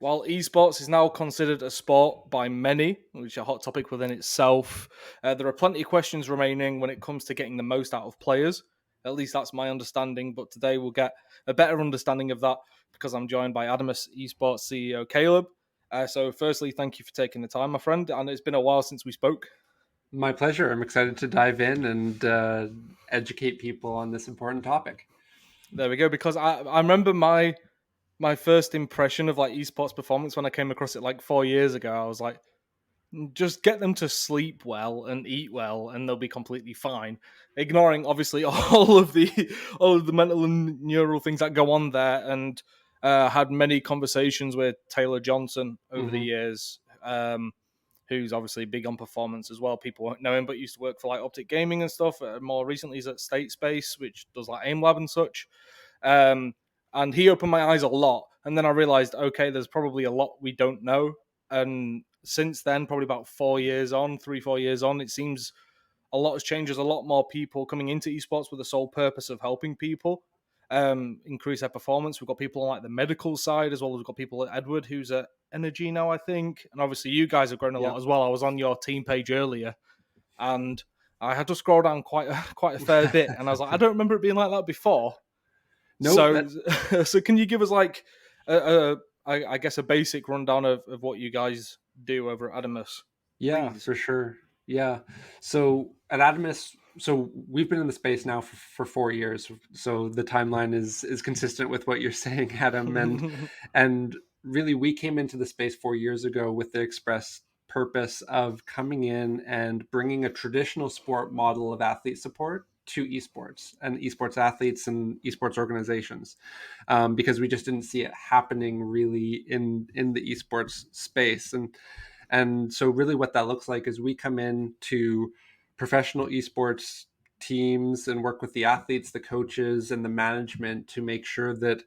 While esports is now considered a sport by many, which is a hot topic within itself, there are plenty of questions remaining when it comes to getting the most out of players. At least that's my understanding. But today we'll get a better understanding of that because I'm joined by Adamas Esports CEO Caleb. So, firstly, thank you for taking the time, my friend. And it's been a while since we spoke. My pleasure. I'm excited to dive in and educate people on this important topic. There we go. Because I remember my first impression of like esports performance when I came across it like 4 years ago. I was like, just get them to sleep well and eat well and they'll be completely fine, ignoring obviously all of the mental and neural things that go on there. And had many conversations with Taylor Johnson over the Hmm. years, who's obviously big on performance as well. People won't know him, but used to work for like Optic Gaming and stuff. More recently he's at State Space, which does like aim lab and such. um, and he opened my eyes a lot. And then I realized, okay, there's probably a lot we don't know. And since then, probably about 4 years on, 3, 4 years on, it seems a lot has changed. There's a lot more people coming into esports with the sole purpose of helping people increase their performance. We've got people on like the medical side as well. We've got people at Edward, who's at Energy now, I think. And obviously, you guys have grown a Yeah. lot as well. I was on your team page earlier, and I had to scroll down quite a fair bit, and I was like, I don't remember it being like that before. No, So, that so can you give us like I guess a basic rundown of what you guys do over at Adamas, yeah, please? for sure. Yeah. So at Adamas, so we've been in the space now for 4 years. So the timeline is consistent with what you're saying, Adam. And really, we came into the space 4 years ago with the express purpose of coming in and bringing a traditional sport model of athlete support to esports and esports athletes and esports organizations, because we just didn't see it happening really in the esports space. And so really what that looks like is we come in to professional esports teams and work with the athletes, the coaches, and the management to make sure that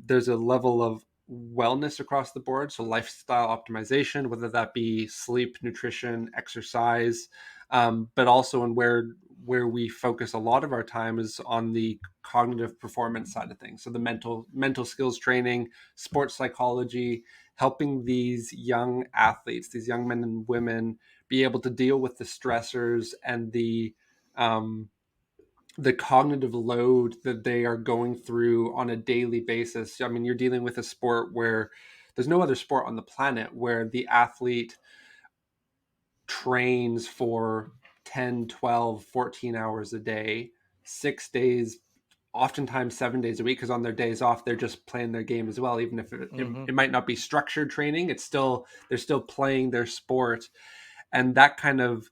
there's a level of wellness across the board. So lifestyle optimization, whether that be sleep, nutrition, exercise, but also in where we focus a lot of our time is on the cognitive performance side of things. So the mental skills training, sports psychology, helping these young athletes, these young men and women, be able to deal with the stressors and um, the cognitive load that they are going through on a daily basis. I mean, you're dealing with a sport where there's no other sport on the planet where the athlete trains for 10, 12, 14 hours a day, 6 days, oftentimes 7 days a week, because on their days off, they're just playing their game as well. Even if Hmm. it might not be structured training, they're still playing their sport. And that kind of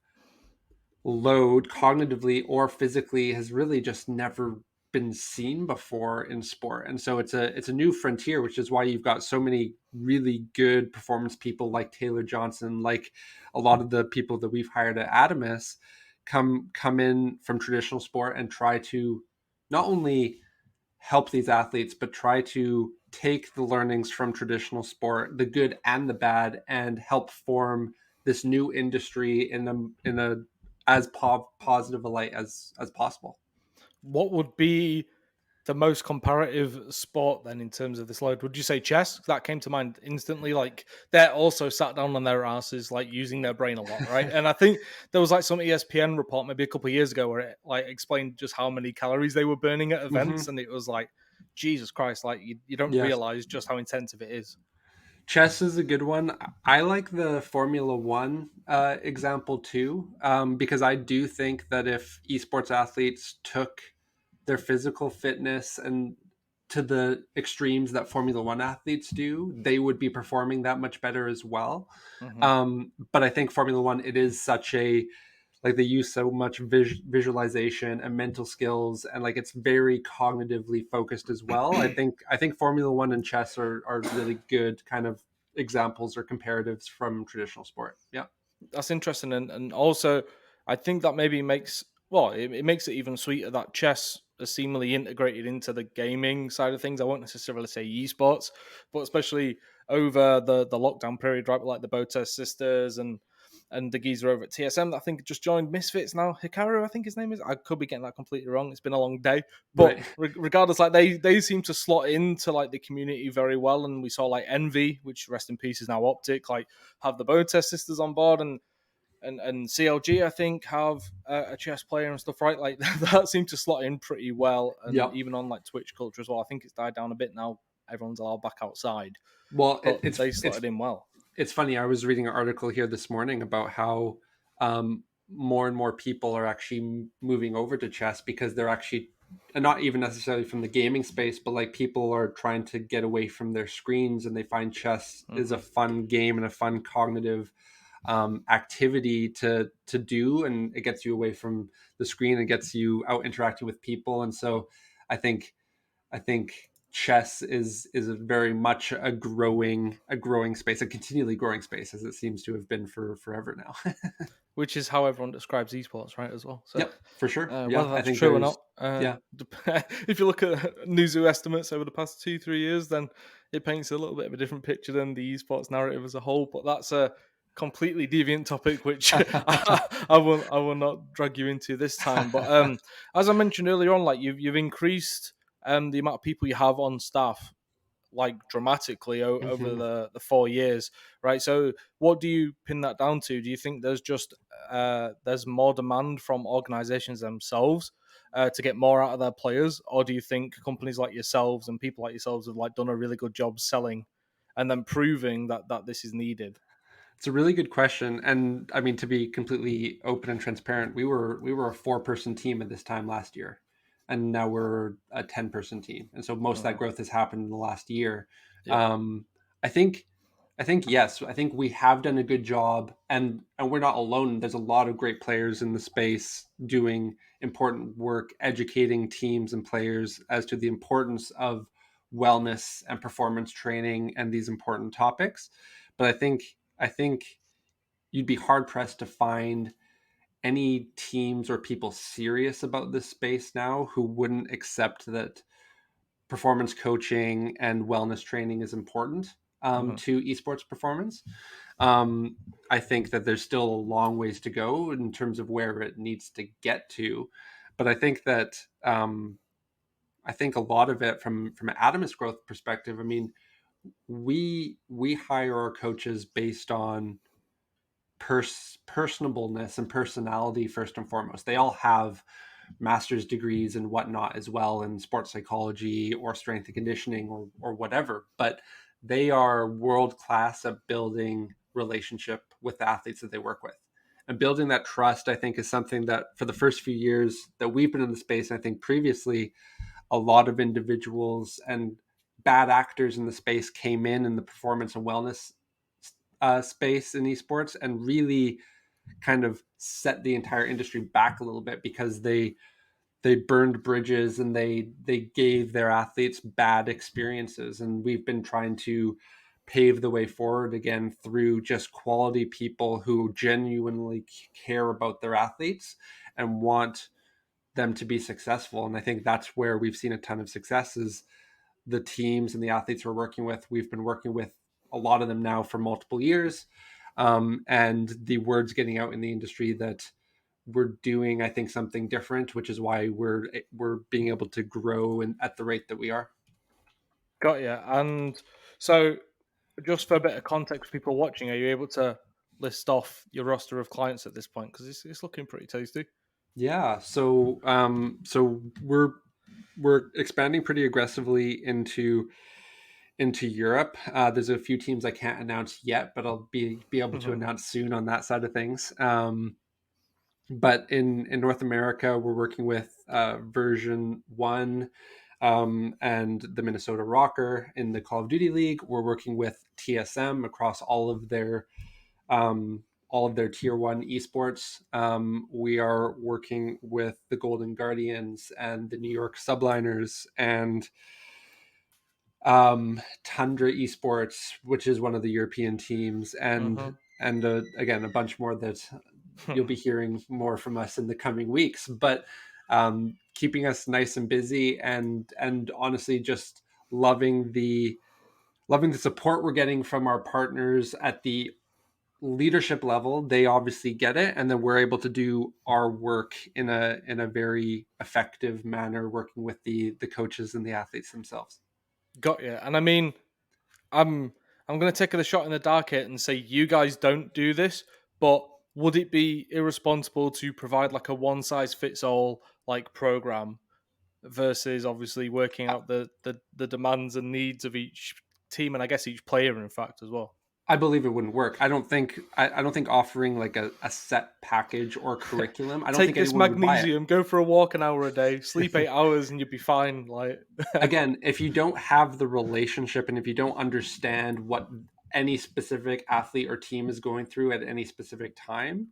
load cognitively or physically has really just never been seen before in sport. And so it's a new frontier, which is why you've got so many really good performance people like Taylor Johnson, like a lot of the people that we've hired at Adamas come in from traditional sport and try to not only help these athletes but try to take the learnings from traditional sport, the good and the bad, and help form this new industry in a as positive a light as possible. What would be the most comparative sport then in terms of this load? Would you say chess? That came to mind instantly. Like they're also sat down on their asses, like using their brain a lot, right? And I think there was like some ESPN report maybe a couple of years ago where it like explained just how many calories they were burning at events, Hmm. and it was like, Jesus Christ, like you don't Yes. realize just how intensive it is. Chess is a good one. I like the Formula One example too, because I do think that if esports athletes took their physical fitness and to the extremes that Formula One athletes do, they would be performing that much better as well. Hmm. But I think Formula One, it is such a like they use so much visualization and mental skills, and like it's very cognitively focused as well. I think Formula One and chess are really good kind of examples or comparatives from traditional sport. Yeah. That's interesting, and also I think that maybe makes it makes it even sweeter that chess is seemingly integrated into the gaming side of things. I won't necessarily say esports, but especially over the lockdown period, right? Like the Botas sisters and and the geezer over at TSM that I think just joined Misfits now. Hikaru, I think his name is. I could be getting that completely wrong. It's been a long day, but Right. regardless, like they seem to slot into like the community very well. And we saw like Envy, which rest in peace is now Optic, like have the Bone Test sisters on board, and CLG I think have a chess player and stuff, right? Like that seemed to slot in pretty well, and Yep. even on like Twitch culture as well. I think it's died down a bit now. Everyone's allowed back outside, Well, but they slotted in well. it's funny. I was reading an article here this morning about how more and more people are actually moving over to chess because they're actually, and not even necessarily from the gaming space, but like people are trying to get away from their screens and they find chess is a Mm-hmm. fun game and a fun cognitive activity to do, and it gets you away from the screen and gets you out interacting with people. And so I think I think chess is very much a growing space, a continually growing space, as it seems to have been for forever now. Which is how everyone describes esports, right? As well. So Yep, for sure. Yeah, whether I that's think true or there's not, yeah. if you look at Newzoo estimates over the past 2-3 years, then it paints a little bit of a different picture than the esports narrative as a whole. But that's a completely deviant topic, which I will not drag you into this time. But as I mentioned earlier on, like you've increased the amount of people you have on staff like dramatically over Mhm. the 4 years, right? So, what do you pin that down to? Do you think there's just there's more demand from organizations themselves to get more out of their players, or do you think companies like yourselves and people like yourselves have like done a really good job selling and then proving that this is needed? It's a really good question, and I mean, to be completely open and transparent, we were a 4-person team at this time last year, and now we're a 10-person team, and so most of that Mhm. growth has happened in the last year. Yeah. Um, I think, I think yes, I think we have done a good job, and we're not alone. There's a lot of great players in the space doing important work, educating teams and players as to the importance of wellness and performance training and these important topics. But I think you'd be hard pressed to find any teams or people serious about this space now who wouldn't accept that performance coaching and wellness training is important Mhm. to esports performance. Um, I think that there's still a long ways to go in terms of where it needs to get to, but I think that I think a lot of it from an Adamas growth perspective. I mean, we hire our coaches based on personableness and personality first and foremost. They all have master's degrees and whatnot as well in sports psychology or strength and conditioning or whatever, but they are world class at building relationship with the athletes that they work with. And building that trust, I think, is something that for the first few years that we've been in the space, I think previously, a lot of individuals and bad actors in the space came in the performance and wellness space in esports and really kind of set the entire industry back a little bit because they burned bridges and they gave their athletes bad experiences, and we've been trying to pave the way forward again through just quality people who genuinely care about their athletes and want them to be successful. And I think that's where we've seen a ton of successes. The teams and the athletes we're working with, we've been working with a lot of them now for multiple years, and the word's getting out in the industry that we're doing, I think, something different, which is why we're being able to grow and at the rate that we are. Got you. And so, just for a bit of context, for people watching, are you able to list off your roster of clients at this point? Because it's looking pretty tasty. Yeah, so we're expanding pretty aggressively into Europe. There's a few teams I can't announce yet, but I'll be able to announce soon on that side of things. But in North America, we're working with version 1 and the Minnesota Rocker. In the Call of Duty League, we're working with TSM across all of their tier 1 esports. We are working with the Golden Guardians and the New York Subliners and Tundra Esports, which is one of the European teams, Mm-hmm. and again a bunch more that you'll be hearing more from us in the coming weeks. But keeping us nice and busy, and honestly, just loving the support we're getting from our partners at the leadership level, they obviously get it, and then we're able to do our work in a very effective manner, working with the coaches and the athletes themselves. Got you. And I mean, I'm I'm going to take the shot in the dark here and say you guys don't do this, but would it be irresponsible to provide like a one size fits all like program versus obviously working out the demands and needs of each team and I guess each player in fact as well? I believe it wouldn't work. I don't think offering like a set package or curriculum, I don't Take think this anyone would buy it. magnesium, go for a walk an hour a day, sleep 8 hours, and you'll be fine. Like, Again, if you don't have the relationship and if you don't understand what any specific athlete or team is going through at any specific time,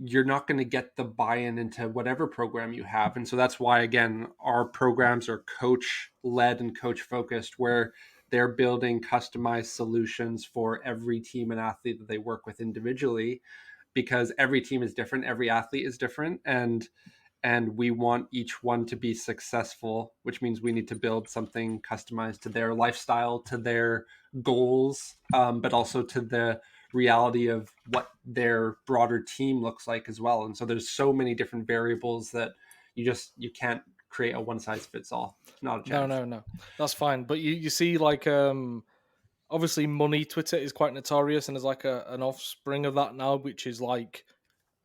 you're not going to get the buy-in into whatever program you have. And so that's why, again, our programs are coach led and coach focused, where they're building customized solutions for every team and athlete that they work with individually, because every team is different, every athlete is different, and we want each one to be successful, which means we need to build something customized to their lifestyle, to their goals, but also to the reality of what their broader team looks like as well. And so there's so many different variables that you can't create a one size fits all. Not a no, chance. no, no, that's fine. But you see, like, obviously, money Twitter is quite notorious, and there's like an offspring of that now, which is like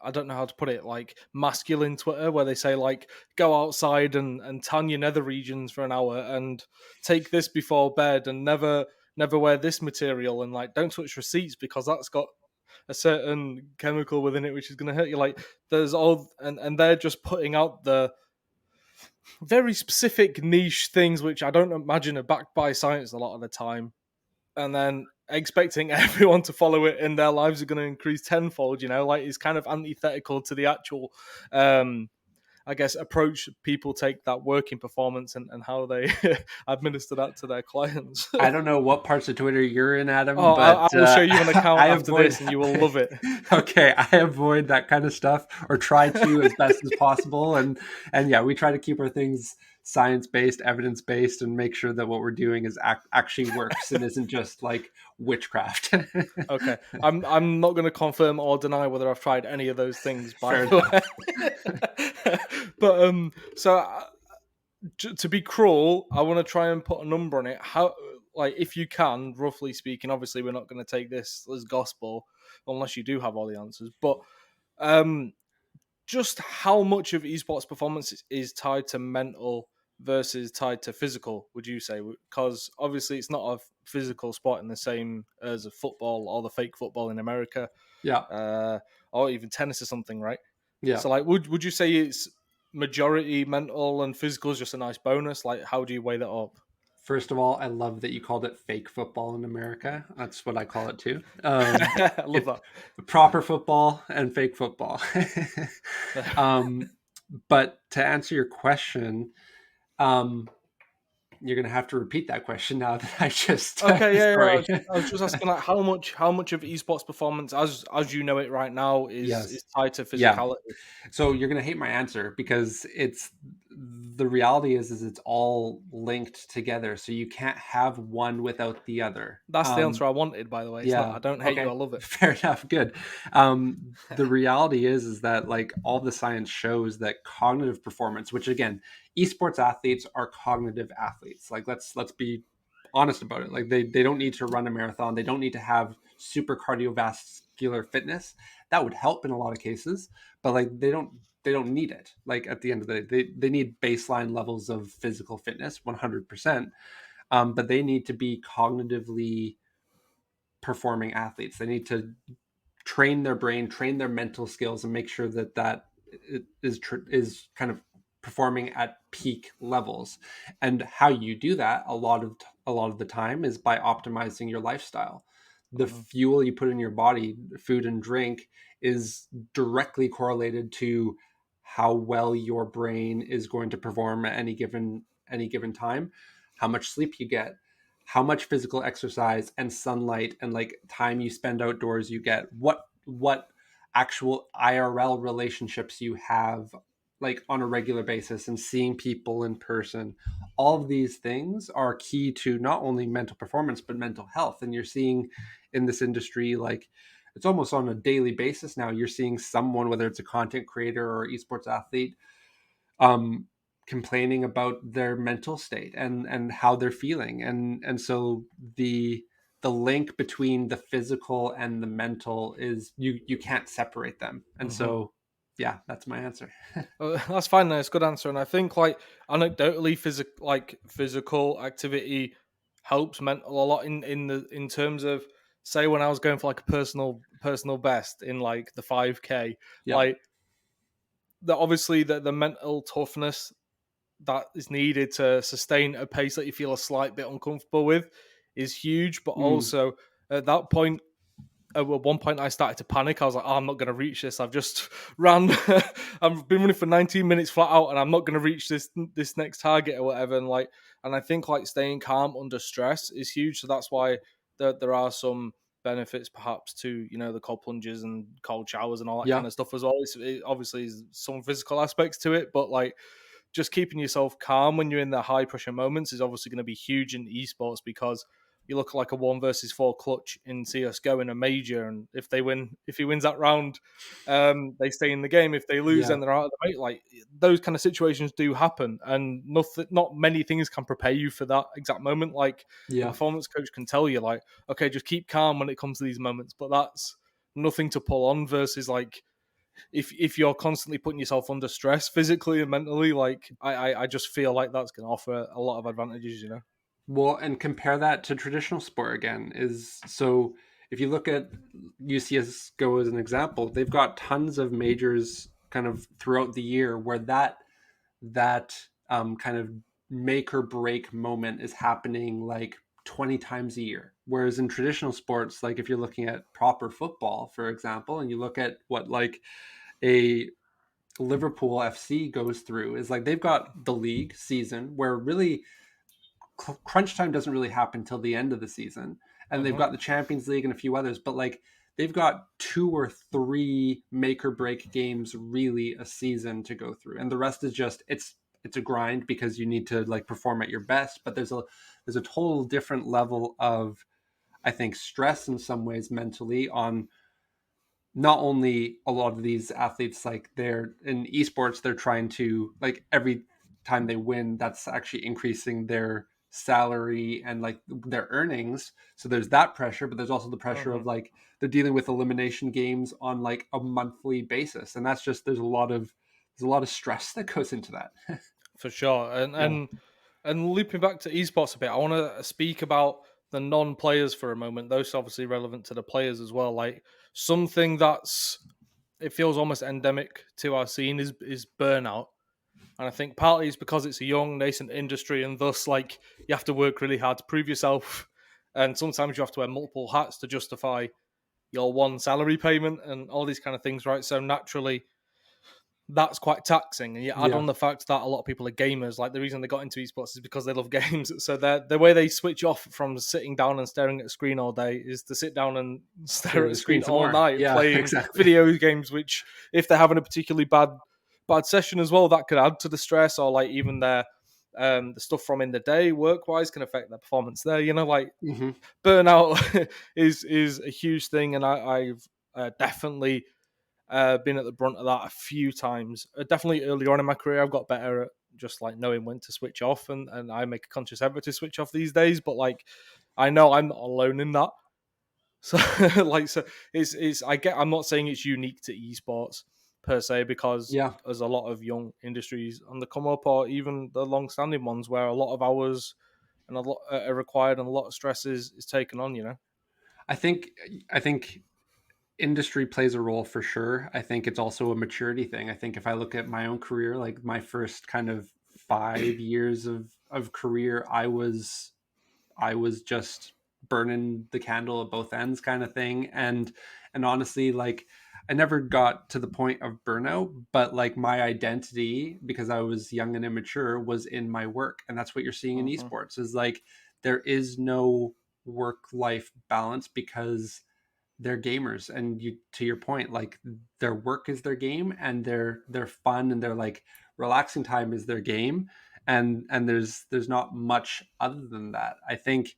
I don't know how to put it, like masculine Twitter, where they say like go outside and tan your nether regions for an hour and take this before bed and never wear this material and like don't touch receipts because that's got a certain chemical within it which is going to hurt you. Like there's all and they're just putting out the very specific niche things which I don't imagine are backed by science a lot of the time, and then expecting everyone to follow it and their lives are going to increase tenfold, like it's kind of antithetical to the actual I guess approach people take that working performance and how they administer that to their clients. I don't know what parts of Twitter you're in, Adam, Oh, I but will show you an account I after avoid. this and you will love it. Okay, I avoid that kind of stuff, or try to as best as possible, and yeah, we try to keep our things science based, evidence based, and make sure that what we're doing is actually works and isn't just like witchcraft. Okay, I'm not going to confirm or deny whether I've tried any of those things, by Fair the enough. way. But to be cruel, I want to try and put a number on it. How, like, if you can, roughly speaking, obviously we're not going to take this as gospel unless you do have all the answers. But um, just how much of esports performance is tied to mental versus tied to physical? Would you say? Because obviously it's not a physical sport in the same as a football or the fake football in America, Yeah, uh, or even tennis or something, right? yeah. So, like, would you say it's majority mental and physical is just a nice bonus? Like, how do you weigh that up? First of all, I love that you called it fake football in America. That's what I call it too. I love It that. proper football and fake football. um, but to answer your question, um, you're gonna have to repeat that question now that I just Okay, yeah, yeah. sorry. I was just asking, like, how much of esports performance, as you know it right now, is Yes. tied to Yeah. physicality. So you're gonna hate my answer, because it's the reality is it's all linked together. So you can't have one without the other. That's the answer I wanted, by the way. It's not Yeah. I don't hate you, I Okay. love it. Fair enough. Good. The reality is that like all the science shows that cognitive performance, which again, esports athletes are cognitive athletes. Like let's be honest about it. Like they don't need to run a marathon. They don't need to have super cardiovascular fitness. That would help in a lot of cases, but like they don't need it. Like at the end of the day, they need baseline levels of physical fitness, 100%. But they need to be cognitively performing athletes. They need to train their brain, train their mental skills, and make sure that is kind of performing at peak levels. And how you do that a lot of the time is by optimizing your lifestyle. The Hmm. fuel you put in your body, food and drink, is directly correlated to how well your brain is going to perform at any given time, how much sleep you get, how much physical exercise and sunlight and like time you spend outdoors you get, what actual IRL relationships you have like on a regular basis, and seeing people in person. All of these things are key to not only mental performance but mental health. And you're seeing in this industry like it's almost on a daily basis now. You're seeing someone, whether it's a content creator or esports athlete, um, complaining about their mental state and how they're feeling, and so the link between the physical and the mental is you can't separate them, and Hmm. so yeah, that's my answer. That's fine. Though. It's a good answer, and I think like anecdotally, physical activity helps mental a lot in terms of say when I was going for like a personal best in like the 5K, Yeah, like obviously the mental toughness that is needed to sustain a pace that you feel a slight bit uncomfortable with is huge. But mm, also at that point, at one point I started to panic. I was like, oh, I'm not going to reach this. I've just ran. I've been running for 19 minutes flat out, and I'm not going to reach this next target or whatever. And I think like staying calm under stress is huge. So that's why there are some benefits perhaps to the cold plunges and cold showers and all that yeah, kind of stuff as well. It obviously is some physical aspects to it, but like just keeping yourself calm when you're in the high pressure moments is obviously going to be huge in esports because you look like a 1 versus 4 clutch in CS:GO in a major, and if he wins that round, they stay in the game. If they lose, yeah, then they're out of the mate. Like those kind of situations do happen, and not many things can prepare you for that exact moment. Like a yeah. performance coach can tell you, like, okay, just keep calm when it comes to these moments, but that's nothing to pull on versus like if you're constantly putting yourself under stress physically and mentally, like I just feel like that's going to offer a lot of advantages, you know. Well, and compare that to traditional sport again is so if you look at UCSGO as an example, they've got tons of majors kind of throughout the year where that kind of make or break moment is happening like 20 times a year. Whereas in traditional sports, like if you're looking at proper football, for example, and you look at what like a Liverpool FC goes through, is like they've got the league season where really crunch time doesn't really happen till the end of the season, and they've Hmm. got the Champions League and a few others, but like they've got two or three make or break games really a season to go through, and the rest is just it's a grind because you need to like perform at your best, but there's a total different level of, I think, stress in some ways mentally on not only a lot of these athletes, like they're in esports, they're trying to like every time they win, that's actually increasing their salary and like their earnings. So there's that pressure, but there's also the pressure Hmm. of like they're dealing with elimination games on like a monthly basis. And that's just there's a lot of stress that goes into that. For sure. Yeah. And looping back to esports a bit, I want to speak about the non-players for a moment. Those are obviously relevant to the players as well. Like something that's it feels almost endemic to our scene is burnout. And I think partly it's because it's a young nascent industry, and thus like you have to work really hard to prove yourself. And sometimes you have to wear multiple hats to justify your one salary payment and all these kind of things, right? So naturally that's quite taxing. And you add Yeah. on the fact that a lot of people are gamers. Like the reason they got into esports is because they love games. So the way they switch off from sitting down and staring at a screen all day is to sit down and Stare stare at at a the screen screen some all more. night Yeah, playing exactly. video games. Which, if they're having a particularly bad session as well, that could add to the stress. Or like even their the stuff from in the day work wise can affect their performance there. You know, like Hmm. burnout is a huge thing, and I've definitely been at the brunt of that a few times. Definitely earlier on in my career, I've got better at just like knowing when to switch off, and I make a conscious effort to switch off these days. But like, I know I'm not alone in that. So like, so it's I'm not saying it's unique to esports per se because Yeah. there's a lot of young industries on the come up, or even the long standing ones where a lot of hours and a lot are required and a lot of stress is taken on. You know. I think I think industry plays a role for sure. I think it's also a maturity thing. I think if I look at my own career, like my first kind of 5 years of career, I was just burning the candle at both ends kind of thing. And honestly, like I never got to the point of burnout, but like my identity, because I was young and immature, was in my work. And that's what you're seeing in Hmm. esports is like there is no work life balance because they're gamers, and you, to your point, like their work is their game, and their fun and their like relaxing time is their game, and there's not much other than that. I think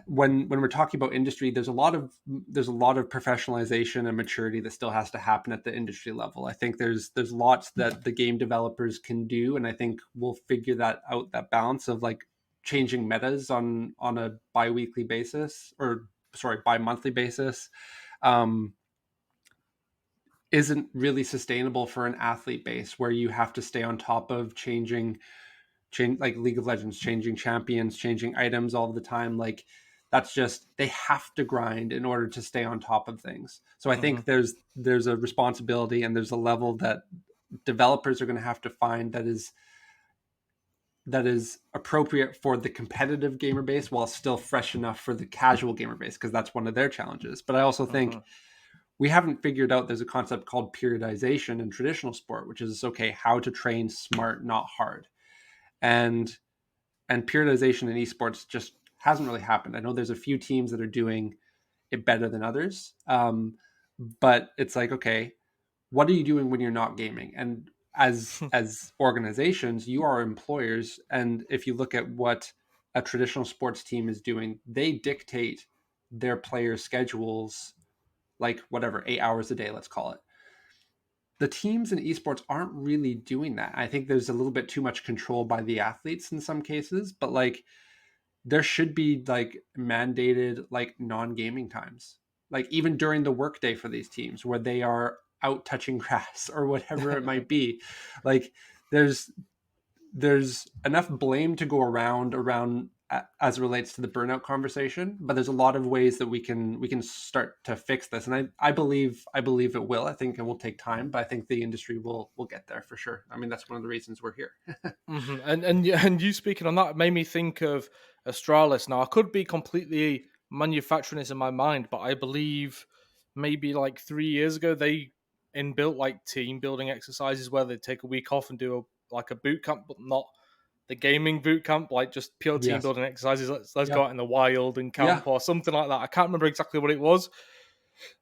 when we're talking about industry, there's a lot of professionalization and maturity that still has to happen at the industry level. I think there's lots that the game developers can do, and I think we'll figure that out, that balance of like changing metas on a bi-weekly basis, or sorry, bi-monthly basis, um, isn't really sustainable for an athlete base where you have to stay on top of change, like League of Legends, changing champions, changing items all the time. Like that's just, they have to grind in order to stay on top of things. So I Hmm. think there's a responsibility and there's a level that developers are going to have to find that is appropriate for the competitive gamer base while still fresh enough for the casual gamer base, because that's one of their challenges. But I also think Hmm. we haven't figured out, there's a concept called periodization in traditional sport, which is okay, how to train smart, not hard. And and periodization in esports just hasn't really happened. I know there's a few teams that are doing it better than others, but it's like, okay, what are you doing when you're not gaming? And as organizations, you are employers, and if you look at what a traditional sports team is doing, they dictate their players' schedules, like whatever, 8 hours a day, let's call it. The teams in esports aren't really doing that. I think there's a little bit too much control by the athletes in some cases, but like there should be like mandated like non-gaming times, like even during the workday for these teams where they are out touching grass or whatever it might be. Like there's there's enough blame to go around as it relates to the burnout conversation, but there's a lot of ways that we can start to fix this, and I believe it will. I think it will take time, but I think the industry will get there for sure. I mean, that's one of the reasons we're here. And you speaking on that made me think of Astralis. Now I could be completely manufacturing this in my mind, but I believe maybe like 3 years ago they inbuilt like team building exercises where they take a week off and do like a boot camp, but not the gaming boot camp, like just pure team Yes. building exercises. Let's go Yeah. out in the wild and Yeah. camp or something like that. I can't remember exactly what it was,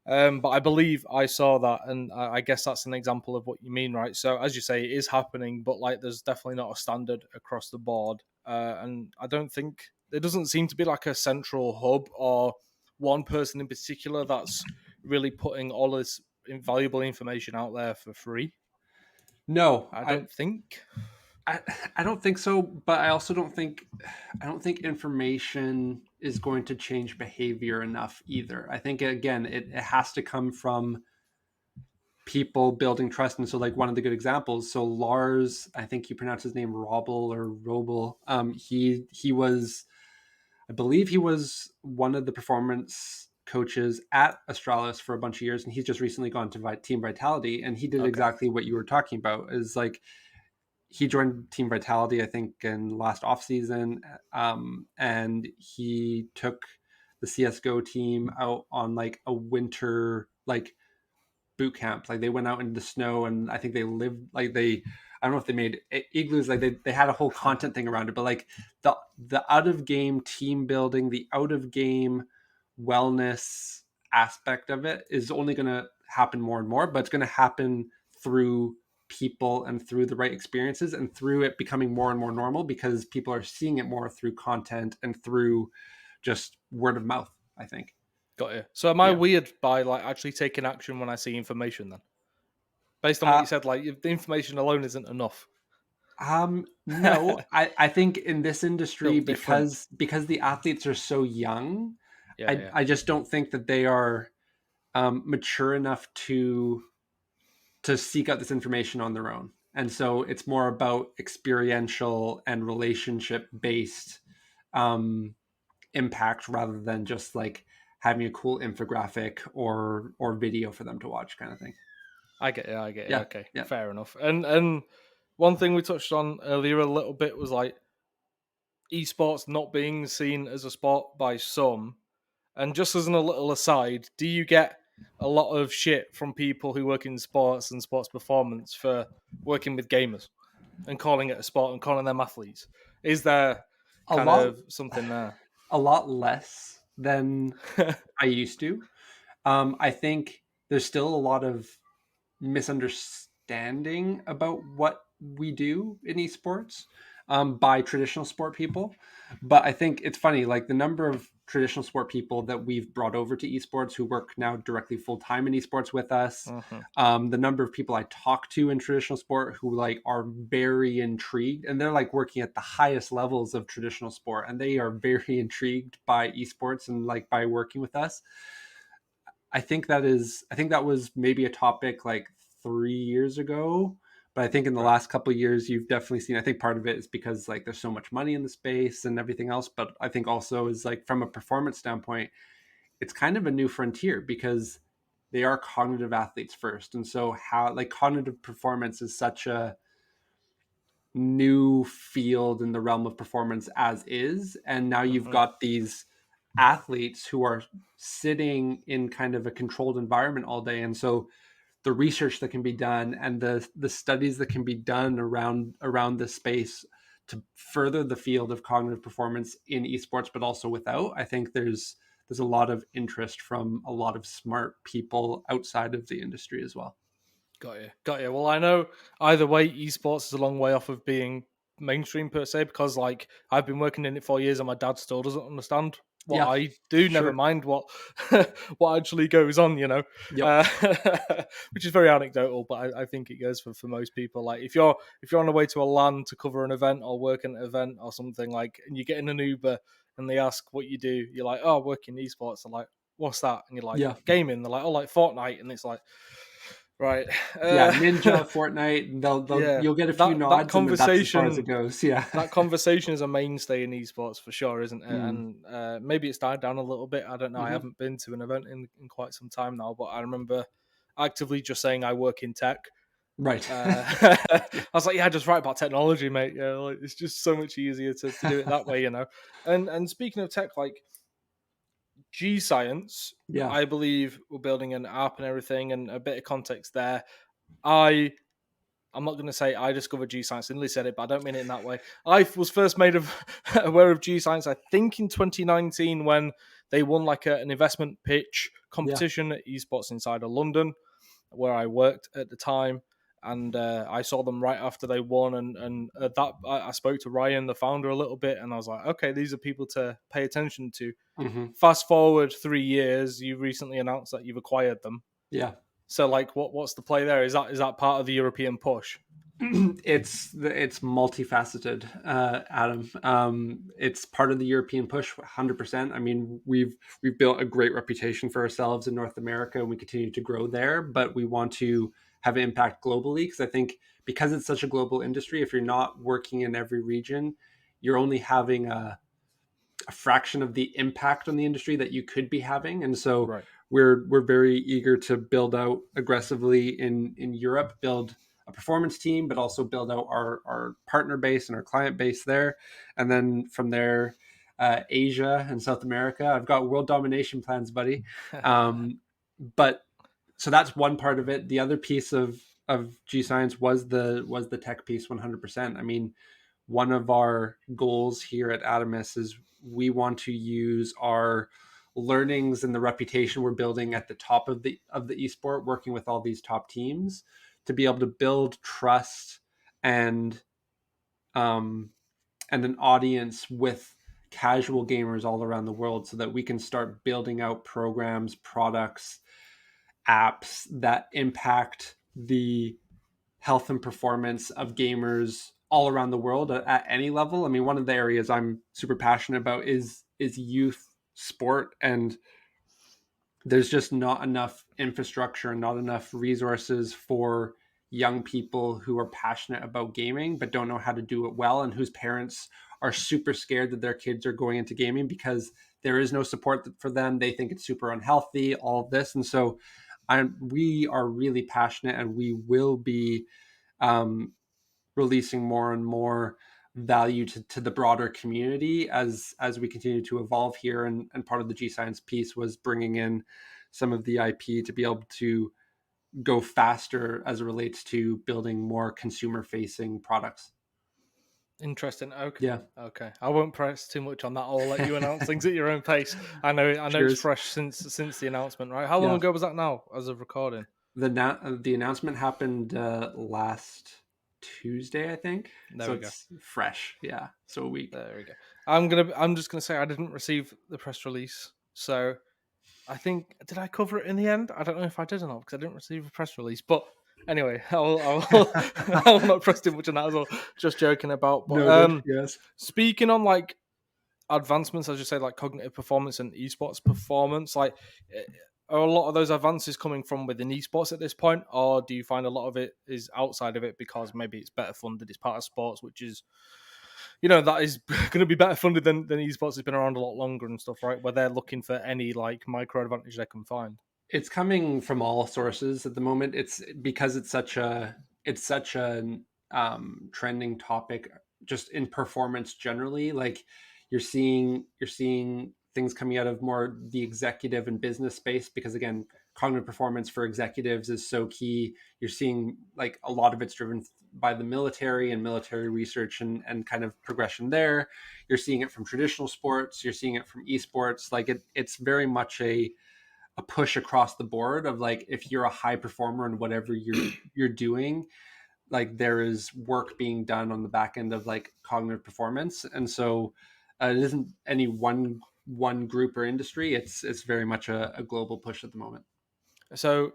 but I believe I saw that, and I guess that's an example of what you mean, right? So, as you say, it is happening, but like, there's definitely not a standard across the board, and I don't think there doesn't seem to be like a central hub or one person in particular that's really putting all this invaluable information out there for free. No, I I don't think. I, I don't think so, but I don't think information is going to change behavior enough either. I think again it has to come from people building trust. And so like one of the good examples, so Lars, I think you pronounce his name Robel or Robel. He was, I believe he was one of the performance coaches at Astralis for a bunch of years, and he's just recently gone to Team Vitality, and he did Okay. exactly what you were talking about. Is like he joined Team Vitality, I think, in last off season, and he took the CS:GO team out on like a winter like boot camp. Like they went out into the snow, and I think they lived like they. I don't know if they made igloos. Like they had a whole content thing around it, but like the out of game team building, the out of game wellness aspect of it is only going to happen more and more. But it's going to happen through people and through the right experiences and through it becoming more and more normal because people are seeing it more through content and through just word of mouth, I think. Got you. So, am I Yeah. weird by like actually taking action when I see information then? Based on what Uh, you said, like the information alone isn't enough. no, I think in this industry, Built different. because the athletes are so young, Yeah, I yeah. I just don't think that they are mature enough to seek out this information on their own. And so it's more about experiential and relationship based um, impact rather than just like having a cool infographic or video for them to watch, kind of thing. I get it. I get it. Yeah, Okay, yeah. fair enough. And one thing we touched on earlier a little bit was like esports not being seen as a sport by some. And just as a little aside, do you get a lot of shit from people who work in sports and sports performance for working with gamers and calling it a sport and calling them athletes? Is there A kind lot, of something there? a lot less than I used to. I think there's still a lot of misunderstanding about what we do in esports by traditional sport people. But I think it's funny, like the number of traditional sport people that we've brought over to esports who work now directly full time in esports with us. Mhm. The number of people I talk to in traditional sport who like are very intrigued, and they're like working at the highest levels of traditional sport, and they are very intrigued by esports and like by working with us. I think that was maybe a topic like 3 years ago, but I think in the Right. last couple of years you've definitely seen. I think part of it is because like there's so much money in the space and everything else, but I think also is like from a performance standpoint, it's kind of a new frontier because they are cognitive athletes first, and so how like cognitive performance is such a new field in the realm of performance as is, and now you've Mhm. got these athletes who are sitting in kind of a controlled environment all day, and so the research that can be done and the studies that can be done around this space to further the field of cognitive performance in esports but also without, I think there's a lot of interest from a lot of smart people outside of the industry as well. Got you. Got you. Well, I know either way, esports is a long way off of being mainstream per se because, like, I've been working in it for years and my dad still doesn't understand what Yeah, I do. Never sure. mind what what actually goes on. Yep. uh, which is very anecdotal, but I think it goes for most people. Like, if you're on the way to a LAN to cover an event or work in an event or something like, and you get in an Uber and they ask what you do, you're like, oh, I work in esports. They're like, what's that? And you're like, Yeah. gaming. They're like, oh, like Fortnite, and it's like. Right. Yeah, Uh, Ninja, Fortnite, they'll yeah. you'll get a few That nods, and then that's as far as it conversation goes. Yeah. that conversation is a mainstay in esports for sure, isn't it? Mm. And maybe it's died down a little bit. I don't know. I Hmm. haven't been to an event in quite some time now, but I remember actively just saying I work in tech. Right. I Yeah. was like, yeah, just write about technology, mate. Yeah, like, it's just so much easier to do it that way, And speaking of tech, like Gscience, Yeah. I believe we're building an app and everything, and a bit of context there. I I'm not going to say I discovered Gscience. I nearly said it, but I don't mean it in that way. I was first made aware of Gscience, I think, in 2019 when they won like an investment pitch Yeah. competition at Esports Insider London, where I worked at the time. And I saw them right after they won, and at that I spoke to Ryan, the founder, a little bit, and I was like, okay, these are people to pay attention to. Hmm. Fast forward 3 years, you recently announced that you've acquired them. Yeah. So, like, what's the play there? Is that part of the European push? It's multifaceted, Adam. It's part of the European push, 100%. I mean, we've built a great reputation for ourselves in North America, and we continue to grow there. But we want to have an impact globally because I think because it's such a global industry, if you're not working in every region, you're only having a fraction of the impact on the industry that you could be having. And so Right. we're very eager to build out aggressively in Europe, build a performance team, but also build out our partner base and our client base there. And then from there, Asia and South America. I've got world domination plans, buddy. But so that's one part of it. The other piece of Gscience was the tech piece 100%. I mean, one of our goals here at Adamas is we want to use our learnings and the reputation we're building at the top of the esport, working with all these top teams, to be able to build trust and um, and an audience with casual gamers all around the world, so that we can start building out programs, products, apps that impact the health and performance of gamers all around the world at any level. I mean, one of the areas I'm super passionate about is youth sport, and there's just not enough infrastructure and not enough resources for young people who are passionate about gaming but don't know how to do it well, and whose parents are super scared that their kids are going into gaming because there is no support for them. They think it's super unhealthy, all of this. And so we are really passionate, and we will be um, releasing more and more value to the broader community as we continue to evolve here. And part of the Gscience piece was bringing in some of the IP to be able to go faster as it relates to building more consumer facing products. Interesting. Okay. Yeah. Okay. I won't press too much on that. I'll let you announce things at your own pace. I know it's Cheers. fresh since the announcement, right? How long Yeah. ago was that now, as of recording? The announcement happened last Tuesday, I think. There So we go. it's fresh. Yeah. So a week. There we go. I'm just gonna say I didn't receive the press release, so I think did I cover it in the end? I don't know if I did or not because I didn't receive a press release. But anyway, I'll not press too much on that as well. Just joking about. But Noted. Yes. speaking on like advancements, as you say, like cognitive performance and esports performance, like are a lot of those advances coming from within esports at this point, or do you find a lot of it is outside of it because maybe it's better funded, it's part of sports, which is that is going to be better funded than esports has been around a lot longer and stuff, right? Where they're looking for any like micro advantage they can find. It's coming from all sources at the moment. It's because it's such a trending topic just in performance generally. Like you're seeing things coming out of more the executive and business space because again, cognitive performance for executives is so key. You're seeing like a lot of it's driven by the military and military research and kind of progression there. You're seeing it from traditional sports. You're seeing it from esports. Like it's very much a push across the board of like if you're a high performer in whatever you're doing, like there is work being done on the back end of like cognitive performance. And so it isn't any one group or industry. It's very much a global push at the moment. So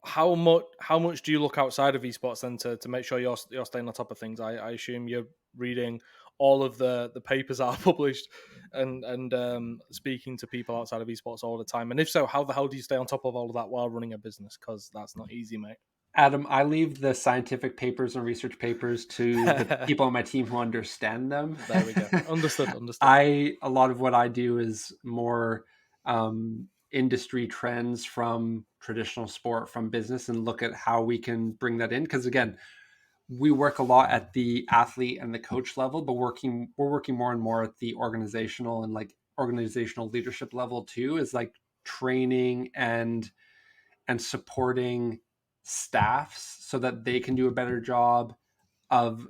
how much do you look outside of esports then to make sure you're staying on top of things? I assume you're reading all of the papers that are published and speaking to people outside of esports all the time. And if so, how the hell do you stay on top of all of that while running a business? Because that's not easy, mate. Adam, I leave the scientific papers and research papers to the There people on my team who understand them. we go. Understood. Understood. A lot of what I do is more industry trends from traditional sport, from business, and look at how we can bring that in. Because again, we work a lot at the athlete and the coach level, but we're working more and more at the organizational and like organizational leadership level too. Is like training and supporting staffs so that they can do a better job of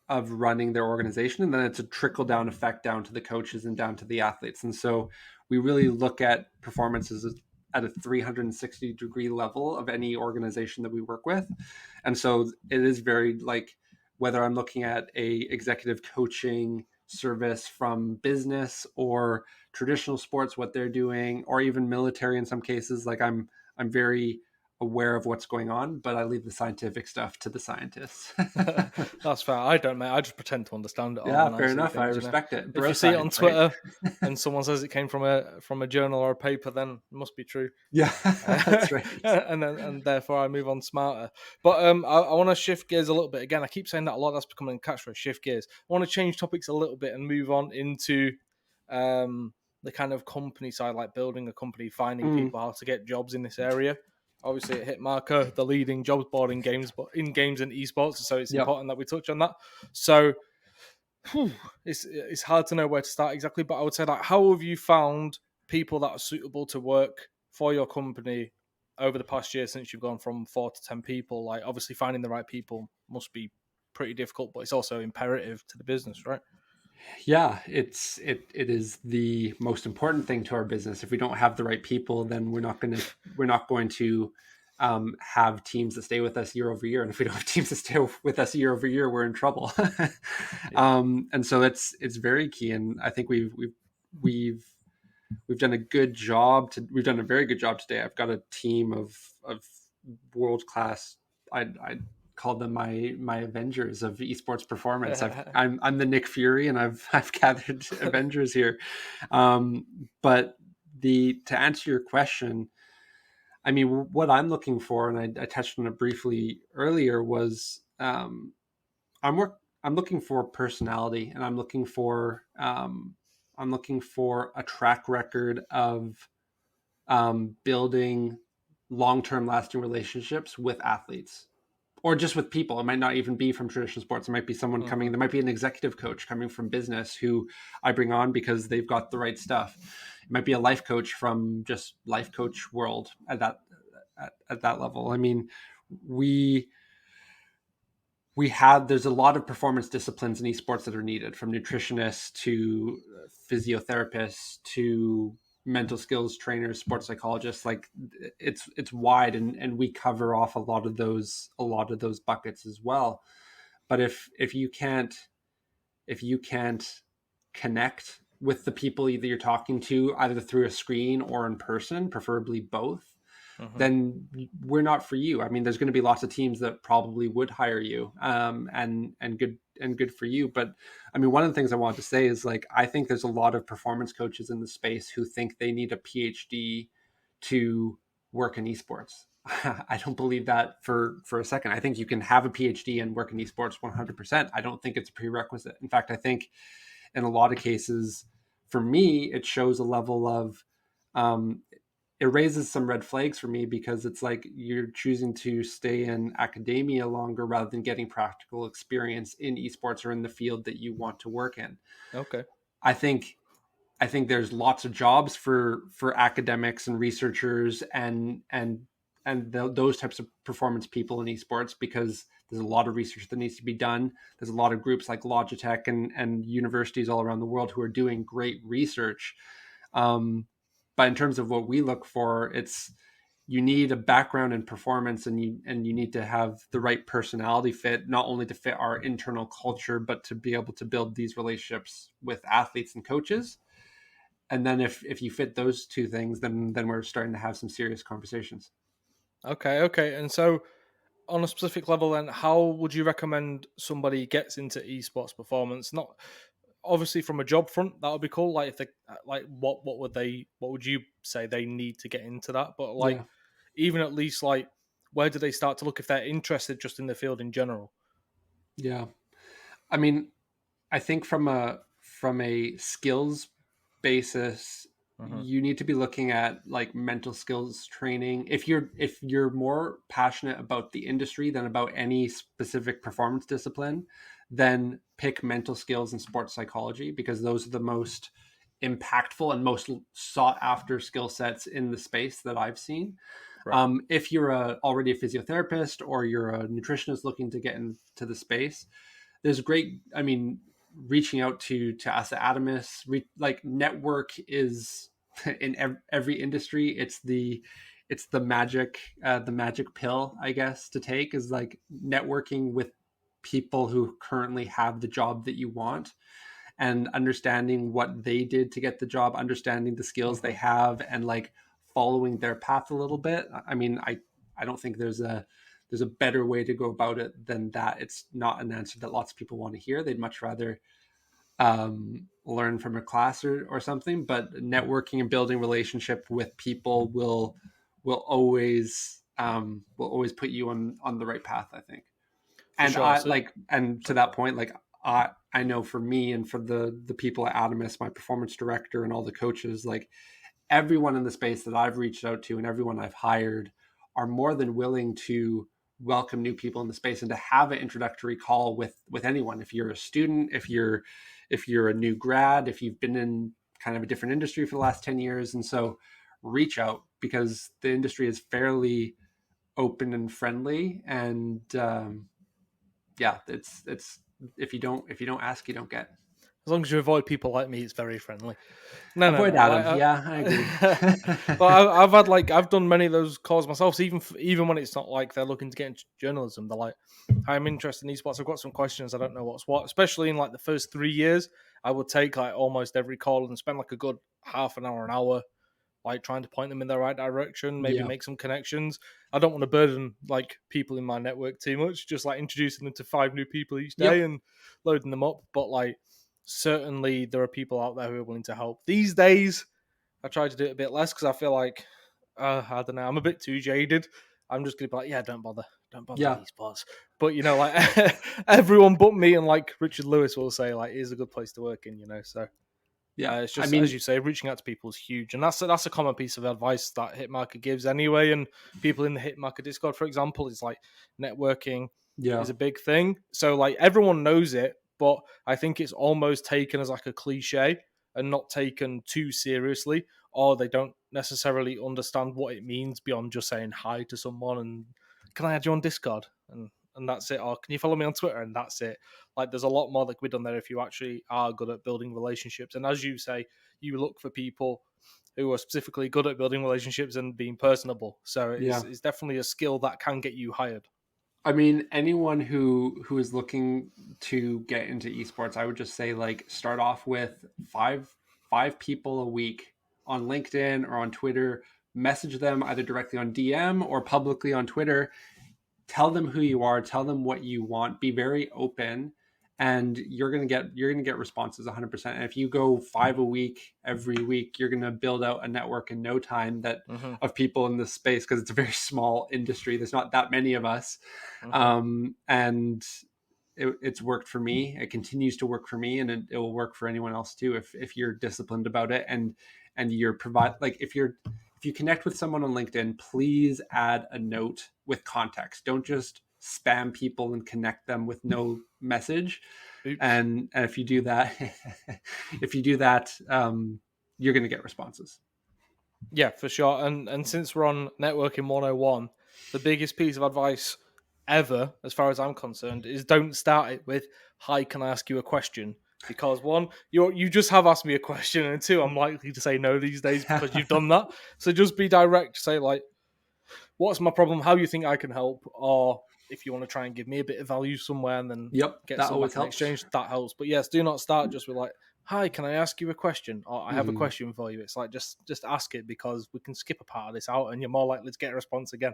running their organization, and then it's a trickle down effect down to the coaches and down to the athletes. And so we really look at performances at a 360-degree level of any organization that we work with. And so it is very like whether I'm looking at a executive coaching service from business or traditional sports, what they're doing, or even military in some cases, like I'm very aware of what's going on, but I leave the scientific stuff to the scientists. That's fair. I don't, mate. I just pretend to understand it all Yeah, when I fair see enough. I things. respect it. If Bro you see it on science, right? Twitter and someone says it came from a journal or a paper, then it must be true. Yeah, that's right. And therefore I move on smarter. But I want to shift gears a little bit. Again, I keep saying that a lot. That's becoming a catchphrase. Shift gears. I want to change topics a little bit and move on into the kind of company side, like building a company, finding Mm, people how to get jobs in this area. Obviously, at Hitmarker, the leading jobs board in games, but in games and esports, so it's yep. important that we touch on that. So it's hard to know where to start exactly, but I would say like, how have you found people that are suitable to work for your company over the past year since you've gone from 4 to 10 people? Like, obviously, finding the right people must be pretty difficult, but it's also imperative to the business, right? Yeah, it is the most important thing to our business. If we don't have the right people, then we're not going to have teams that stay with us year over year. And if we don't have teams that stay with us year over year, we're in trouble. Yeah. And so it's very key. And I think we've we've done a good job we've done a very good job today. I've got a team of world class. I call them my Avengers of esports performance. I'm the Nick Fury, and I've gathered Avengers here. But the to answer your question, I mean, what I'm looking for, and I touched on it briefly earlier, was I'm looking for personality, and I'm looking for a track record of building long term lasting relationships with athletes or just with people. It might not even be from traditional sports. It might be someone Mhm. coming, there might be an executive coach coming from business who I bring on because they've got the right stuff. It might be a life coach from just life coach world at that level. I mean, we we have there's a lot of performance disciplines in esports that are needed, from nutritionists to physiotherapists to mental skills trainers, sports psychologists. Like it's wide, and we cover off a lot of those buckets as well. But if you can't connect with the people either you're talking to either through a screen or in person, preferably both, Hmm. then we're not for you. I mean, there's going to be lots of teams that probably would hire you, and good for you. But I mean, one of the things I want to say is like I think there's a lot of performance coaches in the space who think they need a PhD to work in esports. I don't believe that for a second. I think you can have a PhD and work in esports 100%. I don't think it's a prerequisite. In fact, I think in a lot of cases, for me, it shows a level of um, it raises some red flags for me because it's like you're choosing to stay in academia longer rather than getting practical experience in esports or in the field that you want to work in. Okay. I think I think there's lots of jobs for academics and researchers and those types of performance people in esports because there's a lot of research that needs to be done. There's a lot of groups like Logitech and universities all around the world who are doing great research. Um, but in terms of what we look for, it's you need a background in performance and you need to have the right personality fit, not only to fit our internal culture, but to be able to build these relationships with athletes and coaches. And then if you fit those two things, then we're starting to have some serious conversations. Okay. Okay. And so, on a specific level, then, how would you recommend somebody gets into esports performance? Not obviously from a job front, that would be cool. Like, if they like, what would you say they need to get into that? But like, Yeah, even at least like, where do they start to look if they're interested just in the field in general? yeah. I mean, I think from a skills basis, Hmm. you need to be looking at like mental skills training. If you're more passionate about the industry than about any specific performance discipline, then pick mental skills and sports psychology because those are the most impactful and most sought after skill sets in the space that I've seen. Right. If you're already a physiotherapist or you're a nutritionist looking to get into the space, there's great. I mean, reaching out to us at Adamas, like network is in every industry. It's the magic pill, I guess, to take is like networking with people who currently have the job that you want and understanding what they did to get the job, understanding the skills they Hmm. have, and like following their path a little bit. I mean, I don't think there's a better way to go about it than that. It's not an answer that lots of people want to hear. They'd much rather learn from a class or something. But networking and building relationship with people will always put you on the right path, I think. For And sure. I So, like and to sorry, that go point, like I know for me and for the people at Adamas, my performance director and all the coaches, like everyone in the space that I've reached out to and everyone I've hired are more than willing to welcome new people in the space and to have an introductory call with anyone. If you're a student, if you're a new grad, if you've been in kind of a different industry for the last 10 years. And so reach out because the industry is fairly open and friendly. And yeah, it's if you don't ask, you don't get. as long as you avoid people like me, it's very friendly. No, no, Avoid no. Adam. Yeah, I agree. Well, I've had like I've done many of those calls myself. So even when it's not like they're looking to get into journalism, they're like, "I'm interested in esports. I've got some questions. I don't know what's what." Especially in like the first 3 years, I would take like almost every call and spend like a good half an hour, like trying to point them in the right direction, maybe Yeah, make some connections. I don't want to burden like people in my network too much, just like introducing them to 5 new people each day yep, and loading them up. But like certainly there are people out there who are willing to help. These days, I try to do it a bit less because I feel like I don't know, I'm a bit too jaded. I'm just gonna be like, yeah, don't bother with yeah, esports. But you know, like everyone but me and like Richard Lewis will say, like, it's a good place to work in, you know. So yeah. it's I just as mean, you say, reaching out to people is huge, and that's a common piece of advice that Hitmarker gives anyway. And people in the Hitmarker Discord, for example, is like networking yeah, is a big thing. So like everyone knows it, but I think it's almost taken as like a cliche and not taken too seriously, or they don't necessarily understand what it means beyond just saying hi to someone and can I add you on Discord and that's it, or can you follow me on Twitter and that's it. Like there's a lot more that can be done there if you actually are good at building relationships. And as you say, you look for people who are specifically good at building relationships and being personable. So yeah. it's definitely a skill that can get you hired. I mean, anyone who is looking to get into esports, I would just say like start off with five people a week on LinkedIn or on Twitter. Message them either directly on DM or publicly on Twitter. Tell them who you are, tell them what you want, be very open, and you're going to get responses 100%. And if you go 5 a week every week, you're going to build out a network in no time that Mm-hmm. of people in this space, because it's a very small industry. There's not that many of us. Mm-hmm. And it's worked for me. It continues to work for me, and it will work for anyone else too if you're disciplined about it, and you're provide like if you connect with someone on LinkedIn, please add a note with context. Don't just spam people and connect them with no message. Oops. And if you do that, if you do that, you're going to get responses. Yeah, for sure. And since we're on networking 101, the biggest piece of advice ever, as far as I'm concerned, is don't start it with "Hi, can I ask you a question?" Because one, you just have asked me a question, and two, I'm likely to say no these days because you've done that. So just be direct. Say like, "What's my problem? How you think I can help?" Or if you want to try and give me a bit of value somewhere and then Yep, get that some always back in helps. exchange, that helps. But yes, do not start just with like, "Hi, can I ask you a question?" Or "I have a Mm-hmm. question for you." It's like just ask it because we can skip a part of this out and you're more likely to get a response again.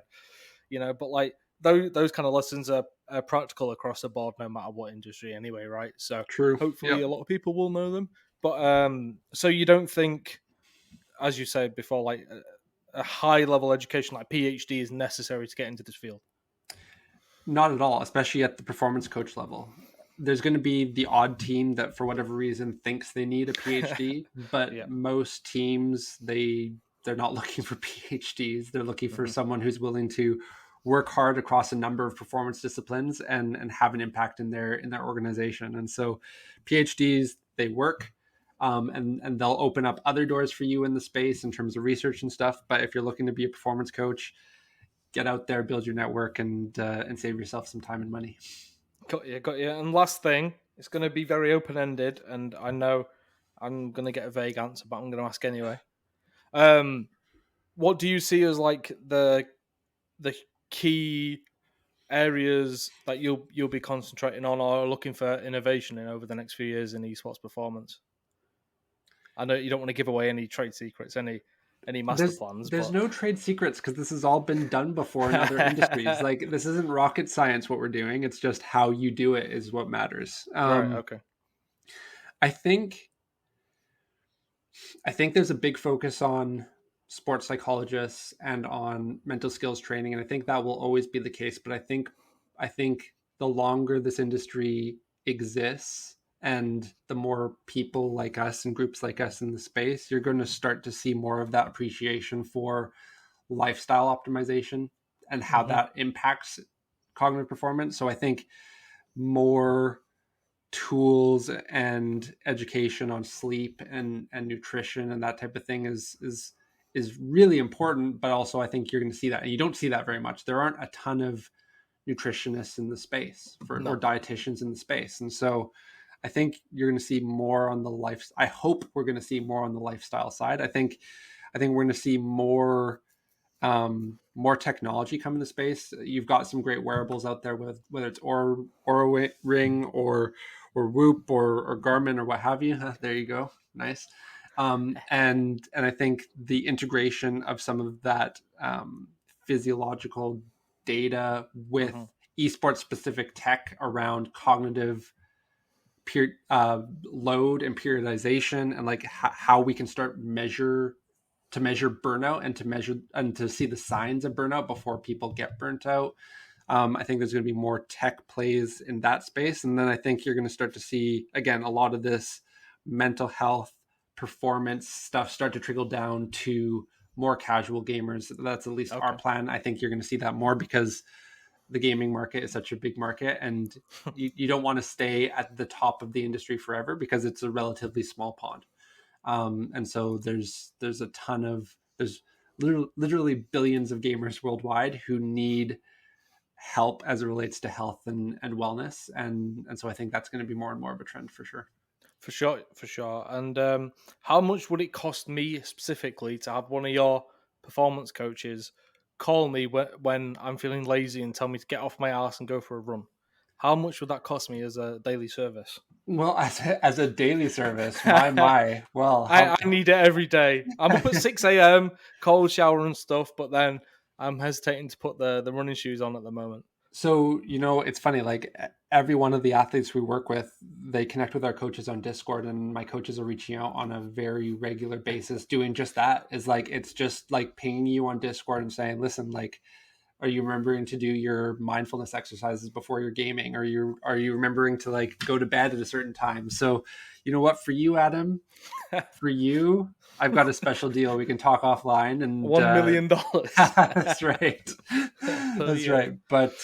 But like those kind of lessons are practical across the board no matter what industry anyway, right? So True. hopefully Yep. a lot of people will know them. But so you don't think, as you said before, like a high level education like PhD is necessary to get into this field? Not at all, especially at the performance coach level. There's going to be the odd team that, for whatever reason, thinks they need a PhD, but Yeah. most teams they're not looking for PhDs. They're looking for Hmm. someone who's willing to work hard across a number of performance disciplines and have an impact in their organization. And so, PhDs they work. And they'll open up other doors for you in the space in terms of research and stuff. But if you're looking to be a performance coach, get out there, build your network, and save yourself some time and money. Got you, got you. And last thing, it's going to be very open ended, and I know I'm going to get a vague answer, but I'm going to ask anyway. Um, what do you see as like the key areas that you'll be concentrating on or looking for innovation in over the next few years in esports performance? I know you don't want to give away any trade secrets, any master plans, There's but no trade secrets because this has all been done before in other industries. right, Like this isn't rocket science what we're doing. It's just how you do it is what matters. okay, I think I think there's a big focus on sports psychologists and on mental skills training, and I think that will always be the case. But I think the longer this industry exists and the more people like us and groups like us in the space, you're going to start to see more of that appreciation for lifestyle optimization and how hmm that impacts cognitive performance. So I think more tools and education on sleep and nutrition and that type of thing is really important. But also I think you're going to see that, and you don't see that very much. There aren't a ton of nutritionists in the space or no, dietitians in the space, and so I think you're going to see more on the life. I hope we're going to see more on the lifestyle side. I think we're going to see more technology come into space. You've got some great wearables out there with whether it's Aura Ring or Whoop or Garmin or what have you. There you go, nice. And I think the integration of some of that physiological data hmm with esports specific tech around cognitive load and periodization, and like how we can start measure burnout and to measure and to see the signs of burnout before people get burnt out. I think there's going to be more tech plays in that space. And then I think you're going to start to see, again, a lot of this mental health performance stuff start to trickle down to more casual gamers. That's at least our okay, plan. I think you're going to see that more because the gaming market is such a big market, and you don't want to stay at the top of the industry forever because it's a relatively small pond. And so there's a ton of there's literally billions of gamers worldwide who need help as it relates to health and wellness, and so I think that's going to be more and more of a trend for sure. for sure, for sure. And how much would it cost me specifically to have one of your performance coaches call me when I'm feeling lazy and tell me to get off my ass and go for a run. How much would that cost me as a daily service? Well, as a daily service, my. Well, I how need it every day. I'm up at 6 a.m., cold shower and stuff, but then I'm hesitating to put the running shoes on at the moment. So, it's funny, like every one of the athletes we work with, they connect with our coaches on Discord, and my coaches are reaching out on a very regular basis doing just that. Is like, it's just like pinging you on Discord and saying, listen, like, are you remembering to do your mindfulness exercises before you're gaming? Are you remembering to like go to bed at a certain time? So, you know what, for you, Adam, for you, I've got a special deal. We can talk offline, and $1 million that's right. per That's year, right. But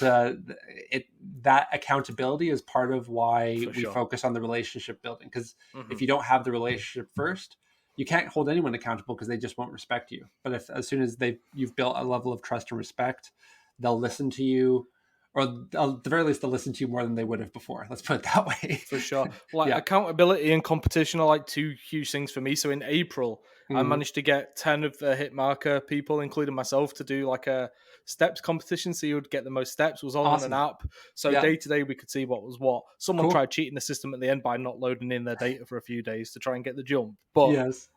that accountability is part of why for we sure. focus on the relationship building. Because if Hmm. you don't have the relationship first, you can't hold anyone accountable because they just won't respect you. But if as soon as you've built a level of trust and respect, they'll listen to you, or at the very least, they'll listen to you more than they would have before. Let's put it that way. For sure. Like Yeah. accountability and competition are like two huge things for me. So in April, I Mhm. managed to get 10 of the Hitmarker people, including myself, to do like a steps competition. So you would get the most steps. It was all on an Awesome. app. So Yeah. day to day, we could see what was what. Someone Cool. tried cheating the system at the end by not loading in their data for a few days to try and get the jump. But Yes.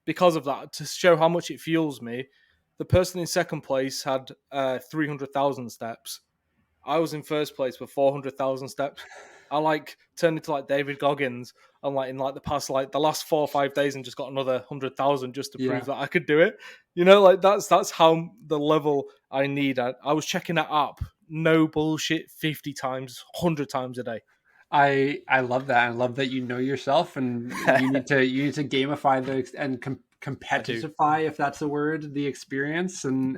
because of that, to show how much it fuels me, the person in second place had 300,000 steps. I was in first place with 400,000 steps. I like turned into like David Goggins and like in like the past like the last 4 or 5 days and just got another 100,000 just to prove Yeah. that I could do it. You know, like that's how the level I need. I was checking that app, no bullshit, 50 times, 100 times a day. I love that. I love that you know yourself, and you need to gamify and I do. competitify, if that's a word, the experience, and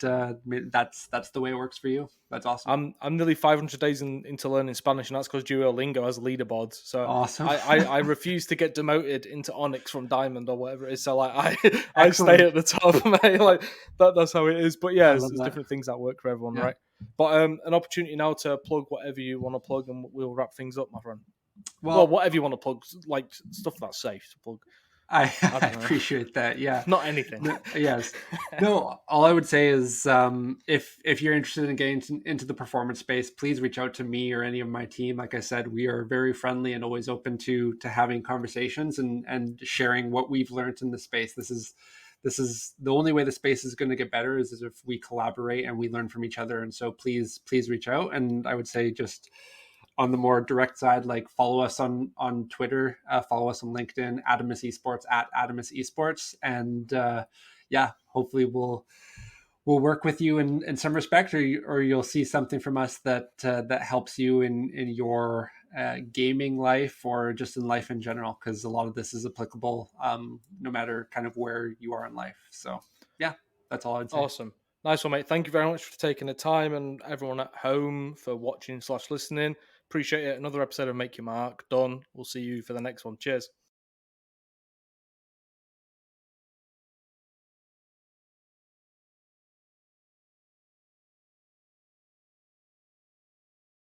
Hmm. that's the way it works for you. That's awesome. I'm nearly 500 days into learning Spanish, and that's because Duolingo has leaderboards. So Awesome. I refuse to get demoted into Onyx from Diamond or whatever it is. So like I stay Excellent. at the top, mate. Like that's how it is. But yeah, I love there's that. different things that work for everyone, Yeah. right? But an opportunity now to plug whatever you want to plug, and we'll wrap things up, my friend. Well, Well, whatever you want to plug, like stuff that's safe to plug. I I I don't know, appreciate that. Yeah. not anything. No, yes. No, all I would say is, if you're interested in getting into the performance space, please reach out to me or any of my team. Like I said, we are very friendly and always open to having conversations and sharing what we've learned in the space. This is the only way the space is going to get better is if we collaborate and we learn from each other. And so please reach out. And I would say, just on the more direct side, like follow us on Twitter, follow us on LinkedIn, Adamas Esports, at Adamas Esports, and yeah, hopefully we'll work with you in some respect, or you'll see something from us that helps you in your gaming life, or just in life in general, because a lot of this is applicable, no matter kind of where you are in life. So yeah, that's all I'd say. Awesome. Nice one, mate. Thank you very much for taking the time, and everyone at home for watching/listening. Appreciate it. Another episode of Make Your Mark done. We'll see you for the next one. Cheers.